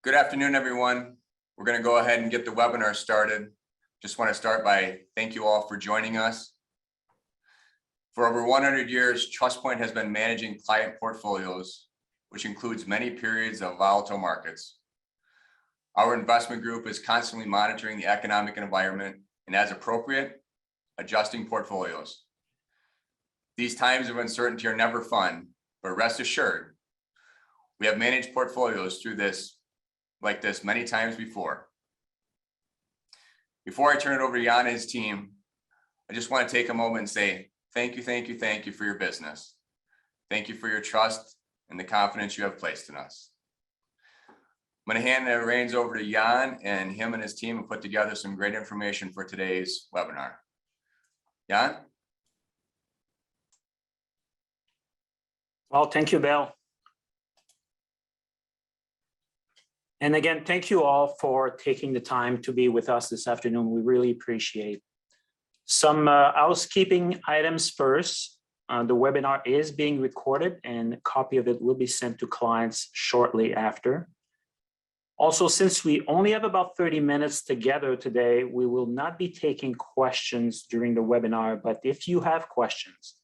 Good afternoon, everyone. We're going to go ahead and get the webinar started. Just want to start by thank you all for joining us. For over 100 years, TrustPoint has been managing client portfolios, which includes many periods of volatile markets. Our investment group is constantly monitoring the economic environment and, as appropriate, adjusting portfolios. These times of uncertainty are never fun, but rest assured, we have managed portfolios through this like this many times before. Before I turn it over to Jan and his team, I just want to take a moment and say thank you for your business. Thank you for your trust and the confidence you have placed in us. I'm going to hand the reins over to Jan, and him and his team have put together some great information for today's webinar. Jan? Well, thank you, Bill. And again, thank you all for taking the time to be with us this afternoon. We really appreciate. Some housekeeping items first. The webinar is being recorded and a copy of it will be sent to clients shortly after. Also, since we only have about 30 minutes together today, we will not be taking questions during the webinar, but if you have questions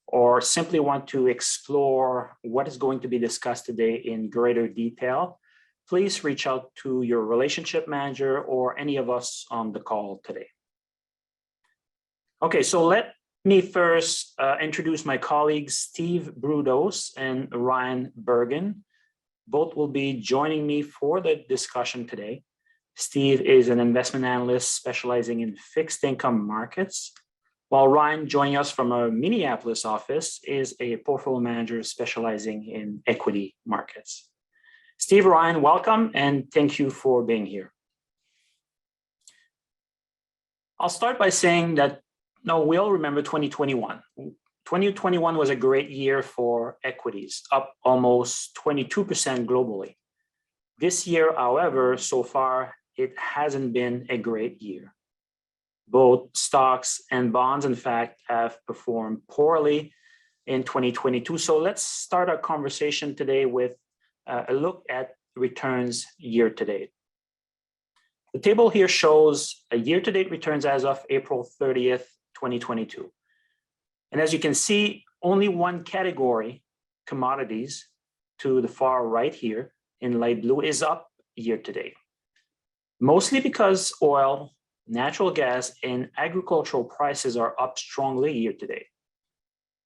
or simply want to explore what is going to be discussed today in greater detail, please reach out to your relationship manager or any of us on the call today. Okay, so let me first introduce my colleagues, Steve Brudos and Ryan Bergen. Both will be joining me for the discussion today. Steve is an investment analyst specializing in fixed income markets, while Ryan, joining us from our Minneapolis office, is a portfolio manager specializing in equity markets. Steve, Ryan, welcome, and thank you for being here. I'll start by saying that, we all remember 2021. 2021 was a great year for equities, up almost 22% globally. This year, however, so far, it hasn't been a great year. Both stocks and bonds, in fact, have performed poorly in 2022. So let's start our conversation today with a look at returns year to date. The table here shows a year-to-date returns as of April 30th, 2022. And as you can see, only one category, commodities, to the far right here in light blue, is up year to date. Mostly because oil, natural gas, and agricultural prices are up strongly year to date.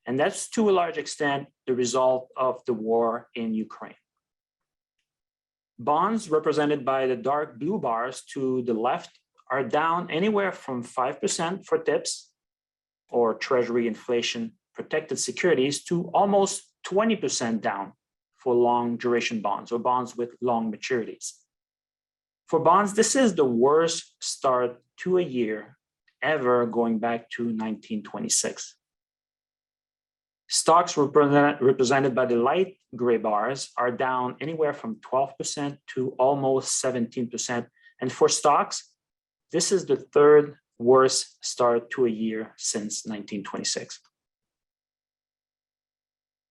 And that's to a large extent the result of the war in Ukraine. Bonds, represented by the dark blue bars to the left, are down anywhere from 5% for TIPS, or Treasury inflation protected securities, to almost 20% down for long duration bonds, or bonds with long maturities. For bonds, this is the worst start to a year ever going back to 1926. Stocks, represented by the light gray bars, are down anywhere from 12% to almost 17%. And for stocks, this is the third worst start to a year since 1926.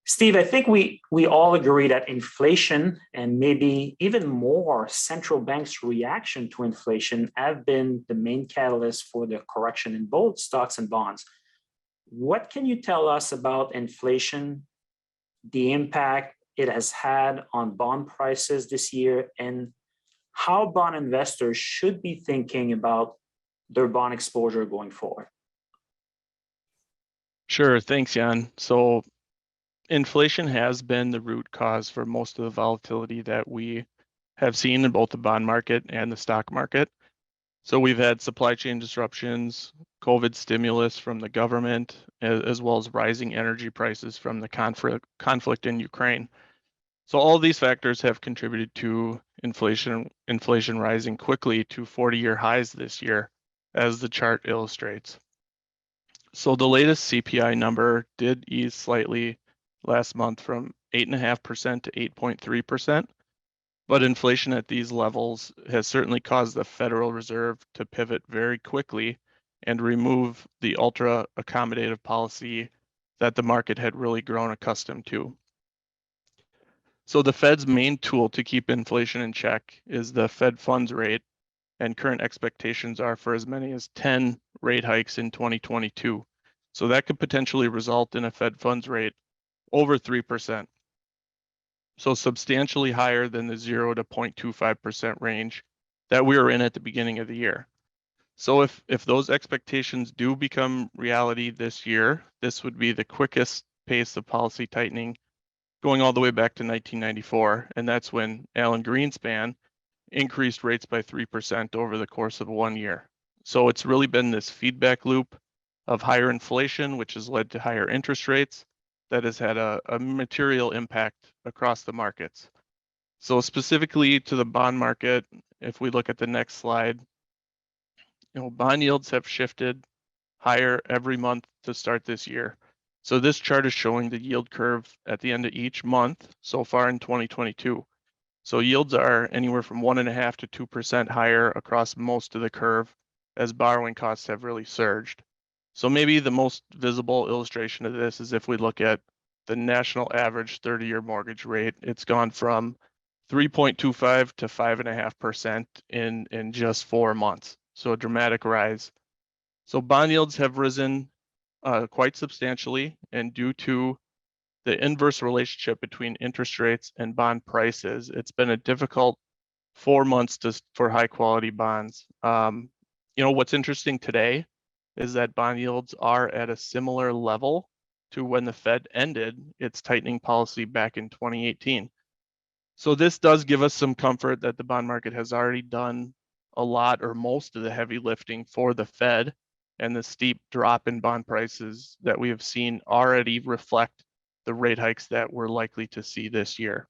Steve, I think we all agree that inflation, and maybe even more central banks' reaction to inflation, have been the main catalyst for the correction in both stocks and bonds. What can you tell us about inflation, the impact it has had on bond prices this year, and how bond investors should be thinking about their bond exposure going forward? Sure, thanks, Jan. So inflation has been the root cause for most of the volatility that we have seen in both the bond market and the stock market. So we've had supply chain disruptions, COVID stimulus from the government, as well as rising energy prices from the conflict in Ukraine. So all these factors have contributed to inflation rising quickly to 40-year highs this year, as the chart illustrates. So the latest CPI number did ease slightly last month from 8.5% to 8.3%. But inflation at these levels has certainly caused the Federal Reserve to pivot very quickly and remove the ultra accommodative policy that the market had really grown accustomed to. So the Fed's main tool to keep inflation in check is the Fed funds rate, and current expectations are for as many as 10 rate hikes in 2022. So that could potentially result in a Fed funds rate over 3%. So substantially higher than the 0 to 0.25% range that we were in at the beginning of the year. So if those expectations do become reality this year, this would be the quickest pace of policy tightening going all the way back to 1994. And that's when Alan Greenspan increased rates by 3% over the course of 1 year. So it's really been this feedback loop of higher inflation, which has led to higher interest rates, that has had a material impact across the markets. So specifically to the bond market, if we look at the next slide, bond yields have shifted higher every month to start this year. So this chart is showing the yield curve at the end of each month so far in 2022. So yields are anywhere from 1.5% to 2% higher across most of the curve as borrowing costs have really surged. So maybe the most visible illustration of this is if we look at the national average 30-year mortgage rate. It's gone from 3.25 to 5.5% in just 4 months. So a dramatic rise. So bond yields have risen quite substantially, and due to the inverse relationship between interest rates and bond prices, it's been a difficult 4 months for high quality bonds. What's interesting today is that bond yields are at a similar level to when the Fed ended its tightening policy back in 2018. So this does give us some comfort that the bond market has already done a lot or most of the heavy lifting for the Fed, and the steep drop in bond prices that we have seen already reflect the rate hikes that we're likely to see this year.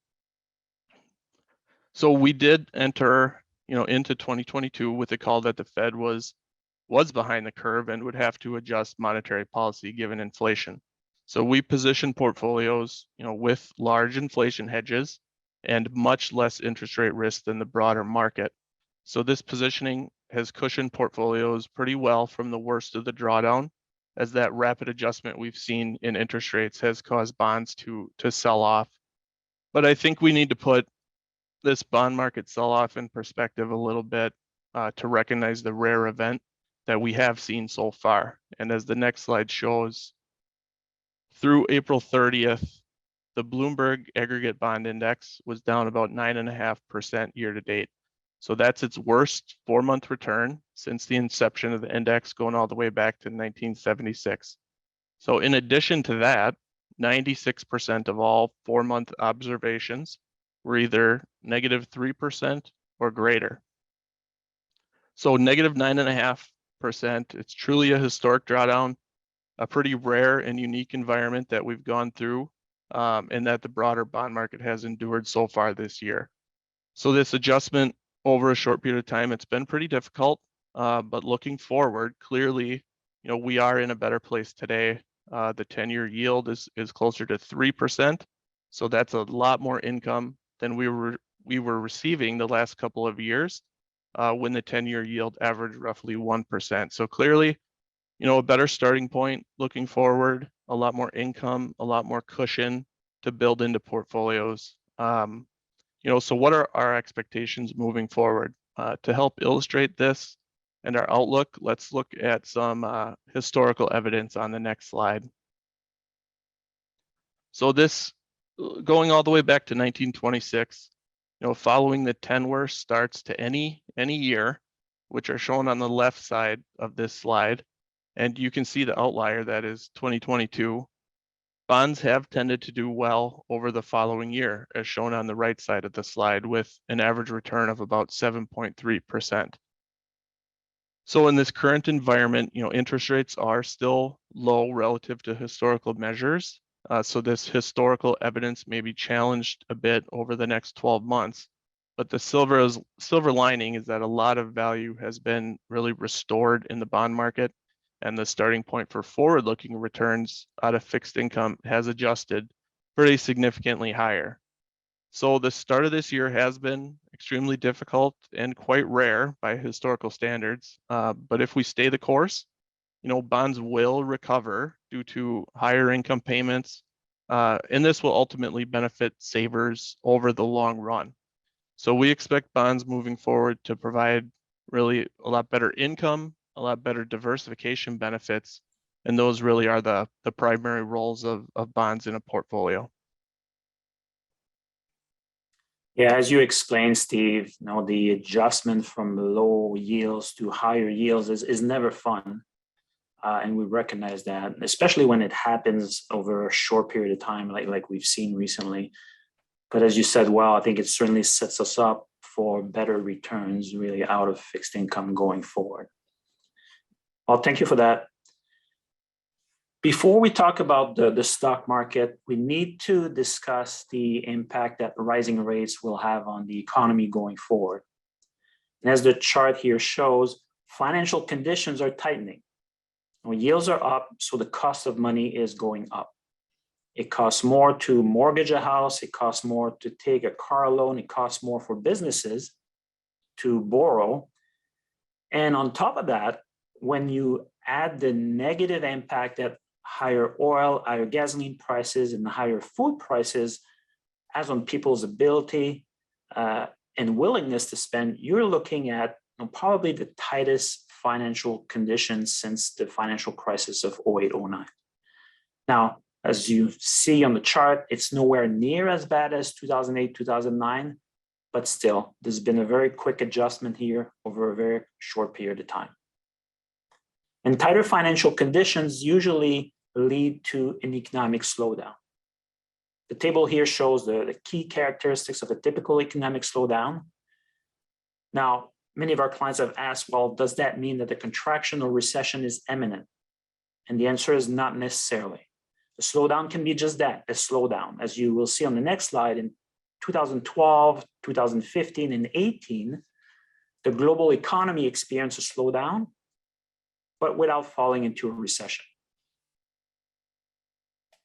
So we did enter, into 2022 with a call that the Fed was behind the curve and would have to adjust monetary policy given inflation. So we positioned portfolios, with large inflation hedges and much less interest rate risk than the broader market. So this positioning has cushioned portfolios pretty well from the worst of the drawdown, as that rapid adjustment we've seen in interest rates has caused bonds to sell off. But I think we need to put this bond market sell-off in perspective a little bit to recognize the rare event that we have seen so far. And as the next slide shows, through April 30th, the Bloomberg Aggregate Bond Index was down about 9.5% year to date. So that's its worst 4-month return since the inception of the index, going all the way back to 1976. So in addition to that, 96% of all 4-month observations were either -3% or greater. So -9.5%, it's truly a historic drawdown, a pretty rare and unique environment that we've gone through, and that the broader bond market has endured so far this year. So this adjustment over a short period of time, it's been pretty difficult, but looking forward, clearly, we are in a better place today. The 10-year yield is closer to 3%. So that's a lot more income than we were receiving the last couple of years when the 10-year yield averaged roughly 1%. So clearly, a better starting point looking forward, a lot more income, a lot more cushion to build into portfolios. So what are our expectations moving forward? To help illustrate this and our outlook, let's look at some historical evidence on the next slide. So this, going all the way back to 1926, following the 10 worst starts to any year, which are shown on the left side of this slide, and you can see the outlier that is 2022. Bonds have tended to do well over the following year, as shown on the right side of the slide, with an average return of about 7.3%. So in this current environment, interest rates are still low relative to historical measures. So this historical evidence may be challenged a bit over the next 12 months. But the silver lining is that a lot of value has been really restored in the bond market, and the starting point for forward-looking returns out of fixed income has adjusted pretty significantly higher. So the start of this year has been extremely difficult and quite rare by historical standards. But if we stay the course, bonds will recover due to higher income payments, And this will ultimately benefit savers over the long run. So we expect bonds moving forward to provide really a lot better income, a lot better diversification benefits, and those really are the primary roles of bonds in a portfolio. Yeah, as you explained, Steve, the adjustment from low yields to higher yields is never fun. And we recognize that, especially when it happens over a short period of time, like we've seen recently. But as you said, well, I think it certainly sets us up for better returns really out of fixed income going forward. Well, thank you for that. Before we talk about the stock market, we need to discuss the impact that rising rates will have on the economy going forward. And as the chart here shows, financial conditions are tightening. Yields are up, so the cost of money is going up. It costs more to mortgage a house. It costs more to take a car loan. It costs more for businesses to borrow. And on top of that, when you add the negative impact that higher oil, higher gasoline prices, and higher food prices has on people's ability and willingness to spend, you're looking at probably the tightest financial conditions since the financial crisis of 08-09. Now, as you see on the chart, it's nowhere near as bad as 2008, 2009, but still, there's been a very quick adjustment here over a very short period of time. And tighter financial conditions usually lead to an economic slowdown. The table here shows the key characteristics of a typical economic slowdown. Now, many of our clients have asked, well, does that mean that the contraction or recession is imminent? And the answer is not necessarily. A slowdown can be just that, a slowdown. As you will see on the next slide, in 2012, 2015, and 18, the global economy experienced a slowdown, but without falling into a recession.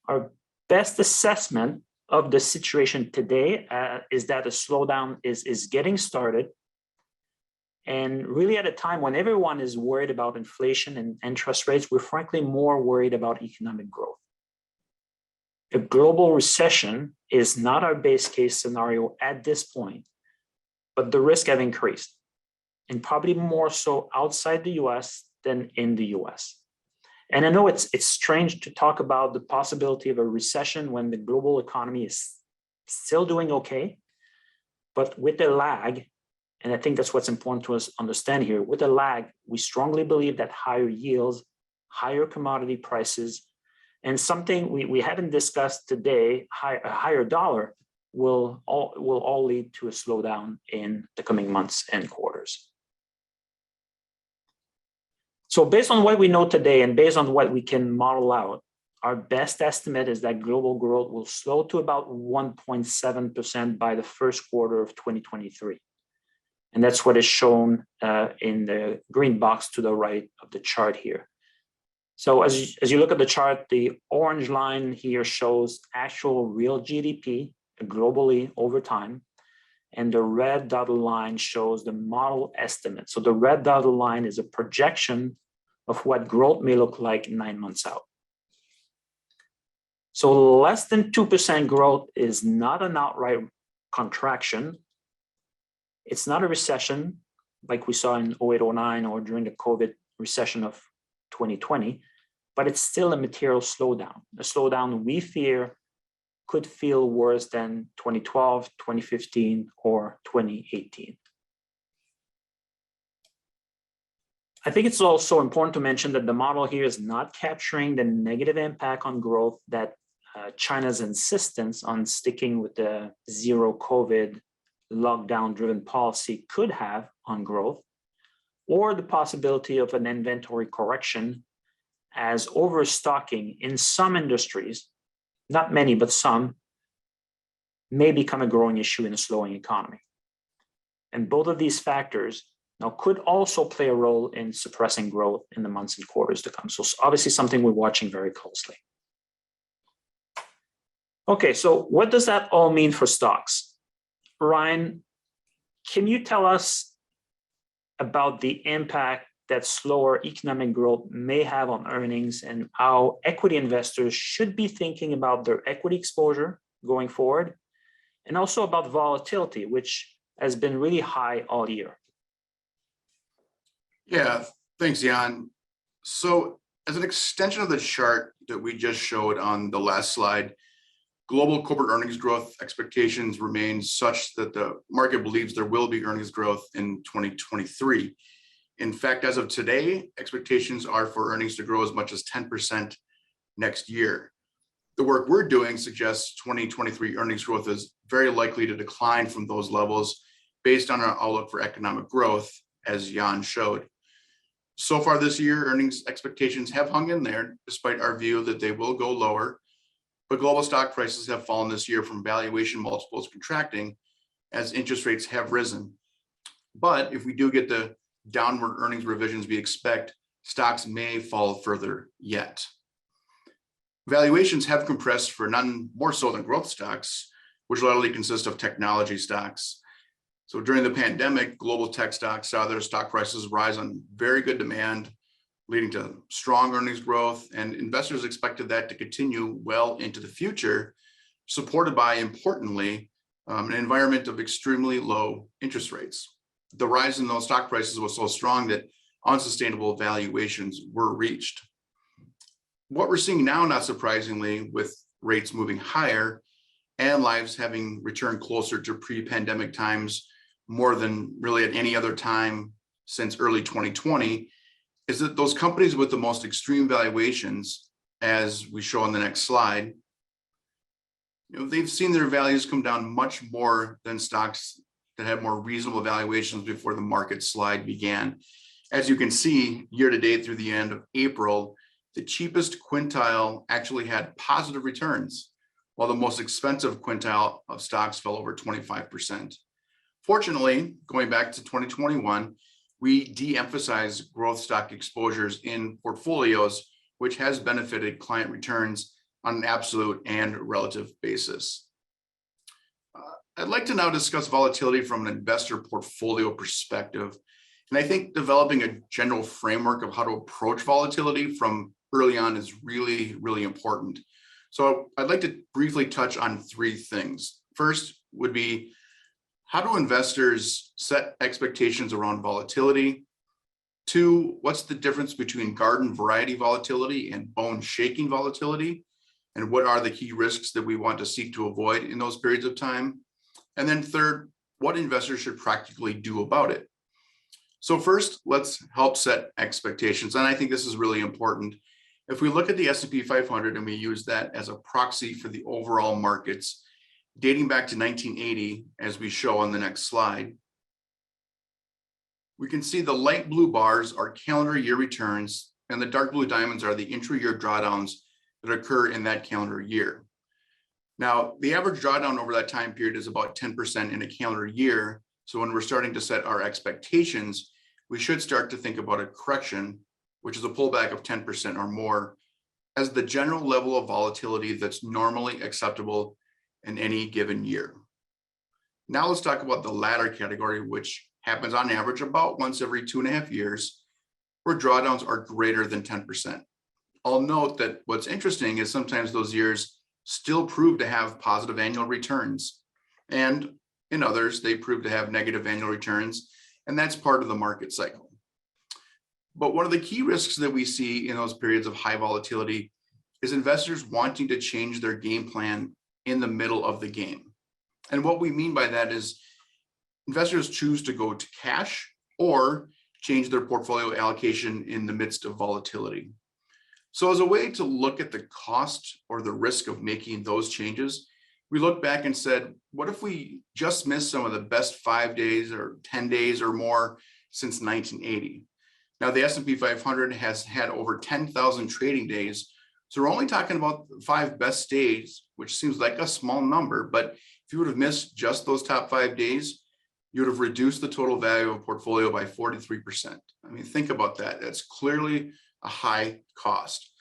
Our best assessment of the situation today is that a slowdown is getting started, and really at a time when everyone is worried about inflation and interest rates, we're frankly more worried about economic growth. A global recession is not our base case scenario at this point, but the risks have increased, and probably more so outside the US than in the US. And I know it's strange to talk about the possibility of a recession when the global economy is still doing okay, but with a lag, and I think that's what's important to us understand here, with a lag, we strongly believe that higher yields, higher commodity prices, and something we haven't discussed today, a higher dollar, will all lead to a slowdown in the coming months and quarters. So based on what we know today and based on what we can model out, our best estimate is that global growth will slow to about 1.7% by the first quarter of 2023. And that's what is shown in the green box to the right of the chart here. So as you look at the chart, the orange line here shows actual real GDP globally over time. And the red dotted line shows the model estimate. So the red dotted line is a projection of what growth may look like 9 months out. So less than 2% growth is not an outright contraction. It's not a recession like we saw in 08-09 or during the COVID recession of 2020, but it's still a material slowdown. A slowdown we fear could feel worse than 2012, 2015, or 2018. I think it's also important to mention that the model here is not capturing the negative impact on growth that China's insistence on sticking with the zero COVID lockdown-driven policy could have on growth, or the possibility of an inventory correction as overstocking in some industries, not many, but some, may become a growing issue in a slowing economy. And both of these factors now could also play a role in suppressing growth in the months and quarters to come. So obviously something we're watching very closely. Okay, so what does that all mean for stocks? Ryan, can you tell us about the impact that slower economic growth may have on earnings and how equity investors should be thinking about their equity exposure going forward, and also about volatility, which has been really high all year. Yeah, thanks, Jan. So as an extension of the chart that we just showed on the last slide, global corporate earnings growth expectations remain such that the market believes there will be earnings growth in 2023. In fact, as of today, expectations are for earnings to grow as much as 10% next year. The work we're doing suggests 2023 earnings growth is very likely to decline from those levels based on our outlook for economic growth, as Jan showed. So far this year, earnings expectations have hung in there, despite our view that they will go lower. But global stock prices have fallen this year from valuation multiples contracting as interest rates have risen. But if we do get the downward earnings revisions we expect, stocks may fall further yet. Valuations have compressed for none more so than growth stocks, which largely consist of technology stocks. So during the pandemic, global tech stocks saw their stock prices rise on very good demand, leading to strong earnings growth, and investors expected that to continue well into the future, supported by, importantly, an environment of extremely low interest rates. The rise in those stock prices was so strong that unsustainable valuations were reached. What we're seeing now, not surprisingly, with rates moving higher and lives having returned closer to pre-pandemic times more than really at any other time since early 2020, is that those companies with the most extreme valuations, as we show on the next slide, they've seen their values come down much more than stocks that had more reasonable valuations before the market slide began. As you can see, year to date through the end of April, the cheapest quintile actually had positive returns, while the most expensive quintile of stocks fell over 25%. Fortunately, going back to 2021, we de-emphasize growth stock exposures in portfolios, which has benefited client returns on an absolute and relative basis. I'd like to now discuss volatility from an investor portfolio perspective. And I think developing a general framework of how to approach volatility from early on is really, really important. So I'd like to briefly touch on three things. First would be, how do investors set expectations around volatility? Two, what's the difference between garden variety volatility and bone shaking volatility? And what are the key risks that we want to seek to avoid in those periods of time? And then third, what investors should practically do about it? So first, let's help set expectations. And I think this is really important. If we look at the S&P 500 and we use that as a proxy for the overall markets, dating back to 1980, as we show on the next slide, we can see the light blue bars are calendar year returns, and the dark blue diamonds are the intra-year drawdowns that occur in that calendar year. Now, the average drawdown over that time period is about 10% in a calendar year. So when we're starting to set our expectations, we should start to think about a correction, which is a pullback of 10% or more, as the general level of volatility that's normally acceptable in any given year. Now let's talk about the latter category, which happens on average about once every 2.5 years, where drawdowns are greater than 10%. I'll note that what's interesting is sometimes those years still prove to have positive annual returns, and in others, they prove to have negative annual returns, and that's part of the market cycle. But one of the key risks that we see in those periods of high volatility is investors wanting to change their game plan in the middle of the game. And what we mean by that is investors choose to go to cash or change their portfolio allocation in the midst of volatility. So as a way to look at the cost or the risk of making those changes, we looked back and said, what if we just missed some of the best 5 days or 10 days or more since 1980? Now, the S&P 500 has had over 10,000 trading days. So we're only talking about the 5 best days, which seems like a small number, but if you would have missed just those top 5 days, you would have reduced the total value of a portfolio by 43%. I mean, think about that. That's clearly a high cost.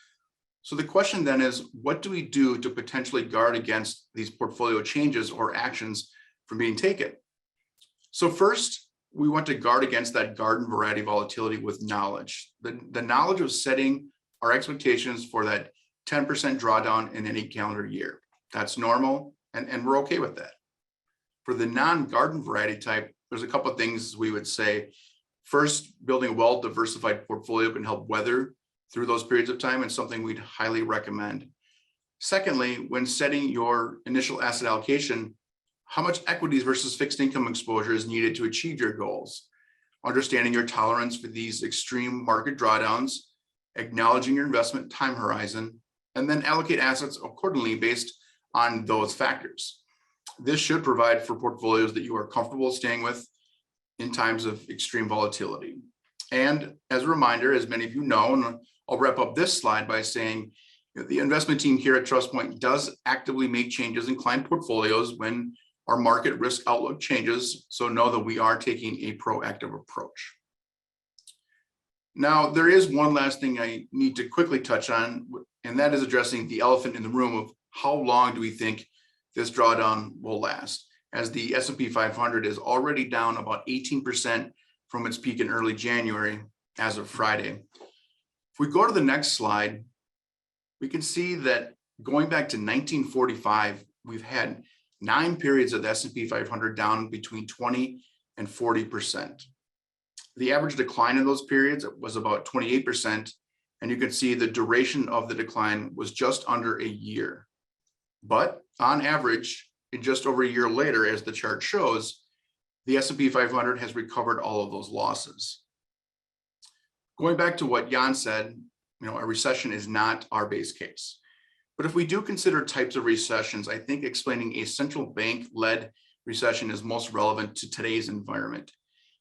So the question then is, what do we do to potentially guard against these portfolio changes or actions from being taken? So first, we want to guard against that garden variety volatility with knowledge. The knowledge of setting our expectations for that 10% drawdown in any calendar year. That's normal, and we're okay with that. For the non-garden variety type, there's a couple of things we would say. First, building a well-diversified portfolio can help weather through those periods of time, and something we'd highly recommend. Secondly, when setting your initial asset allocation, how much equities versus fixed income exposure is needed to achieve your goals? Understanding your tolerance for these extreme market drawdowns, acknowledging your investment time horizon, and then allocate assets accordingly based on those factors. This should provide for portfolios that you are comfortable staying with in times of extreme volatility. And as a reminder, as many of you know, and I'll wrap up this slide by saying, the investment team here at TrustPoint does actively make changes in client portfolios when our market risk outlook changes. So know that we are taking a proactive approach. Now, there is one last thing I need to quickly touch on, and that is addressing the elephant in the room of how long do we think this drawdown will last, as the S&P 500 is already down about 18% from its peak in early January as of Friday. If we go to the next slide, we can see that going back to 1945, we've had 9 periods of the S&P 500 down between 20 and 40%. The average decline in those periods was about 28%, and you can see the duration of the decline was just under a year. But on average, in just over a year later, as the chart shows, the S&P 500 has recovered all of those losses. Going back to what Jan said, a recession is not our base case. But if we do consider types of recessions, I think explaining a central bank-led recession is most relevant to today's environment.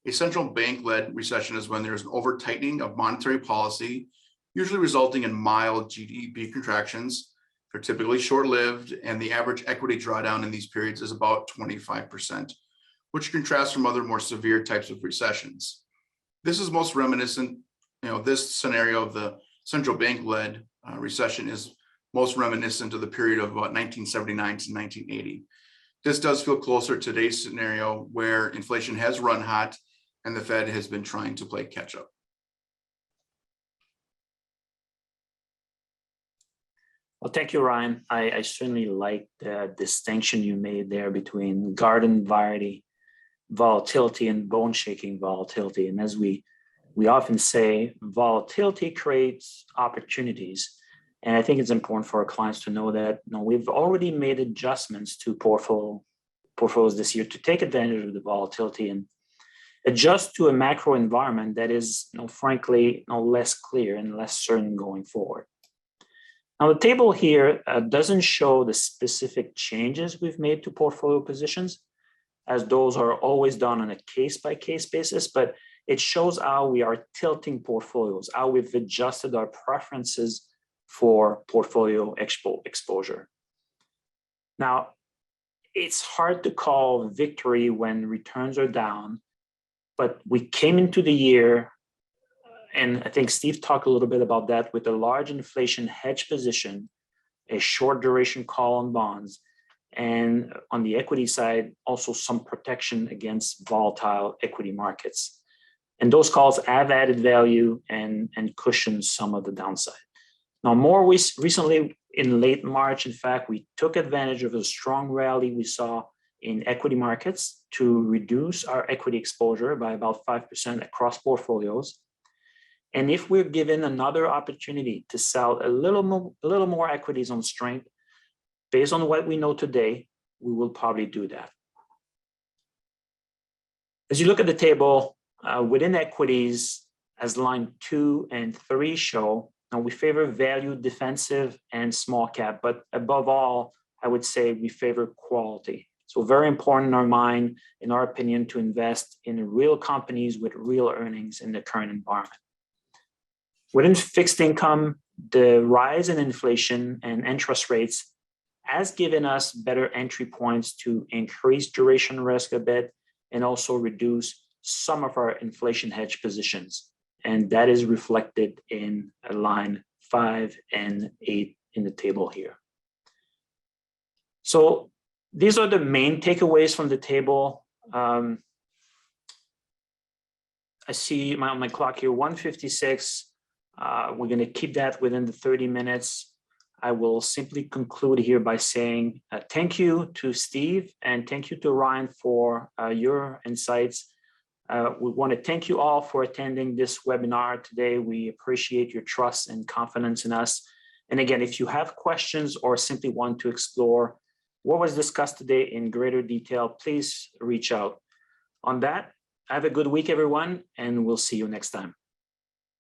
A central bank-led recession is when there's an over-tightening of monetary policy, usually resulting in mild GDP contractions. They're typically short-lived, and the average equity drawdown in these periods is about 25%, which contrasts from other more severe types of recessions. This is most reminiscent, this scenario of the central bank-led recession is most reminiscent of the period of about 1979 to 1980. This does feel closer to today's scenario where inflation has run hot and the Fed has been trying to play catch up. Well, thank you, Ryan. I certainly like the distinction you made there between garden variety volatility and bone shaking volatility. And as we often say, volatility creates opportunities. And I think it's important for our clients to know that we've already made adjustments to portfolios this year to take advantage of the volatility and adjust to a macro environment that is, frankly, less clear and less certain going forward. Now, the table here doesn't show the specific changes we've made to portfolio positions, as those are always done on a case-by-case basis, but it shows how we are tilting portfolios, how we've adjusted our preferences for portfolio exposure. Now, it's hard to call victory when returns are down, but we came into the year, and I think Steve talked a little bit about that, with a large inflation hedge position, a short duration call on bonds, and on the equity side, also some protection against volatile equity markets. And those calls have added value and cushioned some of the downside. Now, more recently, in late March, in fact, we took advantage of a strong rally we saw in equity markets to reduce our equity exposure by about 5% across portfolios. And if we're given another opportunity to sell a little more equities on strength, based on what we know today, we will probably do that. As you look at the table, within equities, as line 2 and 3 show, now we favor value, defensive, and small cap, but above all, I would say we favor quality. So very important in our mind, in our opinion, to invest in real companies with real earnings in the current environment. Within fixed income, the rise in inflation and interest rates has given us better entry points to increase duration risk a bit and also reduce some of our inflation hedge positions. And that is reflected in line 5 and 8 in the table here. So these are the main takeaways from the table. I see my clock here, 1:56. We're going to keep that within the 30 minutes. I will simply conclude here by saying thank you to Steve and thank you to Ryan for your insights. We want to thank you all for attending this webinar today. We appreciate your trust and confidence in us. And again, if you have questions or simply want to explore what was discussed today in greater detail, please reach out. On that, have a good week, everyone, and we'll see you next time.